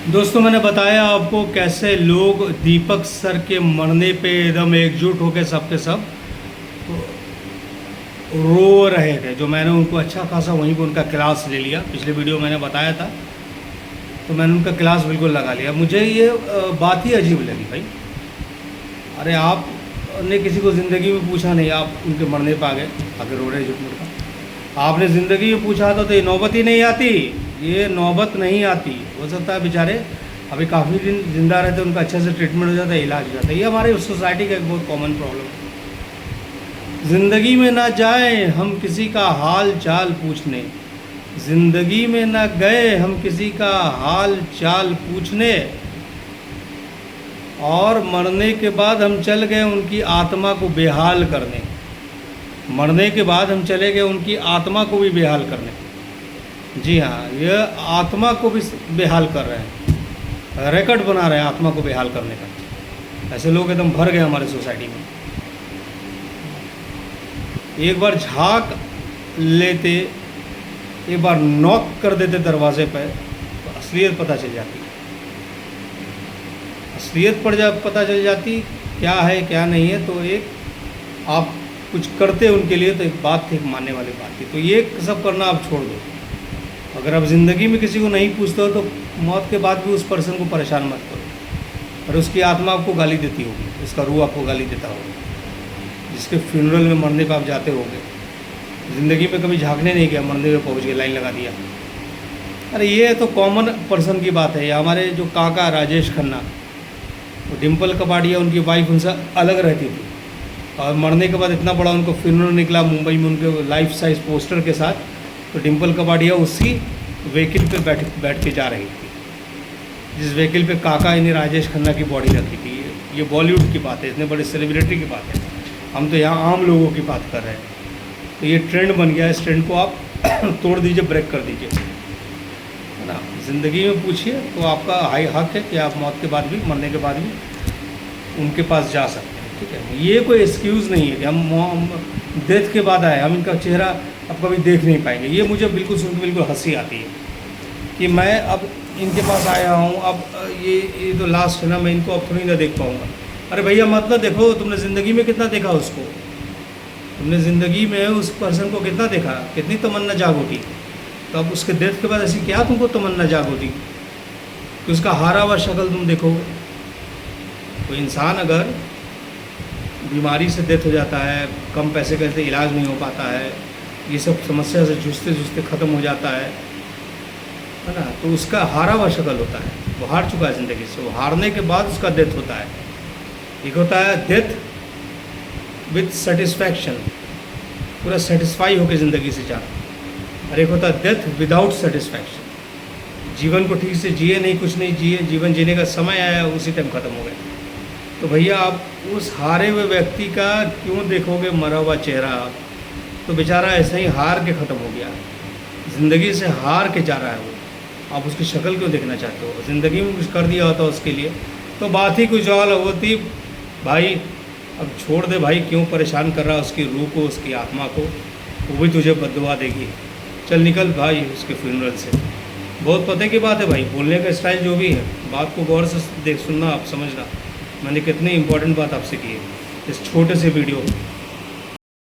दोस्तों मैंने बताया आपको कैसे लोग दीपक सर के मरने पे एकदम एकजुट होकर सब के सब रो रहे थे। जो मैंने उनको अच्छा खासा वहीं पे उनका क्लास ले लिया, पिछले वीडियो मैंने बताया था, तो मैंने उनका क्लास बिल्कुल लगा लिया। मुझे ये बात ही अजीब लगी भाई। अरे आपने किसी को ज़िंदगी में पूछा नहीं, आप उनके मरने पर आ गए, आगे रो रहे झूठ मूठ का। आपने ज़िंदगी में पूछा तो ये नौबत ही नहीं आती, ये नौबत नहीं आती। हो सकता है बेचारे अभी काफ़ी दिन ज़िंदा रहते, उनका अच्छे से ट्रीटमेंट हो जाता है, इलाज हो जाता है। ये हमारे सोसाइटी का एक बहुत कॉमन प्रॉब्लम है। ज़िंदगी में ना जाए हम किसी का हाल चाल पूछने, ज़िंदगी में ना गए हम किसी का हाल चाल पूछने, और मरने के बाद हम चल गए उनकी आत्मा को बेहाल करने। मरने के बाद हम चले गए उनकी आत्मा को भी बेहाल करने। जी हाँ, यह आत्मा को भी बेहाल कर रहे हैं, रिकॉर्ड बना रहे हैं आत्मा को बेहाल करने का। ऐसे लोग एकदम भर गए हमारे सोसाइटी में। एक बार झांक लेते, एक बार नॉक कर देते दरवाजे पर, तो असलियत पता चल जाती। असलियत पता चल जाती क्या है क्या नहीं है। तो एक आप कुछ करते उनके लिए तो एक बात थी, एक मानने वाली बात थी। तो ये सब करना आप छोड़ दो। अगर आप ज़िंदगी में किसी को नहीं पूछते हो तो मौत के बाद भी उस पर्सन को परेशान मत करो। और उसकी आत्मा आपको गाली देती होगी, उसका रूह आपको गाली देता होगा, जिसके फ्यूनरल में मरने पर आप जाते होगे। ज़िंदगी में कभी झांकने नहीं गया, मरने में पहुंच गए, लाइन लगा दिया। अरे ये तो कॉमन पर्सन की बात है। ये हमारे जो काका राजेश खन्ना, वो डिम्पल कपाड़िया उनकी वाइफ उनसे अलग रहती थी, और मरने के बाद इतना बड़ा उनको फ्यूनरल निकला मुंबई में उनके लाइफ साइज पोस्टर के साथ। तो डिम्पल कपाड़िया उसी व्हीकल पे बैठ के जा रही थी, जिस व्हीकल पे काका यानी राजेश खन्ना की बॉडी रखी थी। ये बॉलीवुड की बात है, इतने बड़े सेलिब्रिटी की बात है। हम तो यहाँ आम लोगों की बात कर रहे हैं। तो ये ट्रेंड बन गया है, इस ट्रेंड को आप तोड़ दीजिए, ब्रेक कर दीजिए, है ना। ज़िंदगी में पूछिए तो आपका हाई हक है कि आप मौत के बाद भी, मरने के बाद भी उनके पास जा सकते हैं, ठीक है। ये कोई एक्सक्यूज़ नहीं है कि हम डेथ के बाद आए, हम इनका चेहरा अब कभी देख नहीं पाएंगे। ये मुझे बिल्कुल सुन के बिल्कुल हंसी आती है कि मैं अब इनके पास आया हूँ, अब ये तो लास्ट है ना, मैं इनको अब थोड़ी ना देख पाऊँगा। अरे भैया मत ना देखो, तुमने ज़िंदगी में कितना देखा उसको, तुमने ज़िंदगी में उस पर्सन को कितना देखा, कितनी तमन्ना जाग उठी। तो अब उसके डेथ के बाद ऐसी क्या तुमको तमन्ना जाग उठी कि उसका हारा हुआ शक्ल तुम देखो। कोई इंसान अगर बीमारी से डेथ हो जाता है, कम पैसे का इलाज नहीं हो पाता है, ये सब समस्या से जूझते जूझते ख़त्म हो जाता है ना, तो उसका हारा हुआ शक्ल होता है, वो हार चुका है ज़िंदगी से। वो हारने के बाद उसका डेथ होता है। एक होता है डेथ विथ सेटिस्फैक्शन, पूरा सेटिस्फाई होकर ज़िंदगी से जाना, और एक होता है डेथ विदाउट सेटिस्फैक्शन, जीवन को ठीक से जिए नहीं, कुछ नहीं जिए, जीवन जीने का समय आया उसी टाइम ख़त्म हो गया। तो भैया आप उस हारे हुए व्यक्ति का क्यों देखोगे मरा हुआ चेहरा? तो बेचारा ऐसे ही हार के ख़त्म हो गया, ज़िंदगी से हार के जा रहा है वो। आप उसकी शक्ल क्यों देखना चाहते हो? ज़िंदगी में कुछ कर दिया होता उसके लिए तो बात ही कुछ और होती। भाई अब छोड़ दे भाई, क्यों परेशान कर रहा है उसकी रूह को, उसकी आत्मा को, वो भी तुझे बद्दुआ देगी। चल निकल भाई उसके फ्यूनरल से। बहुत पते की बात है भाई, बोलने का स्टाइल जो भी है, बात को गौर से देख सुनना, आप समझना। मैंने कितनी इंपॉर्टेंट बात आपसे की है इस छोटे से वीडियो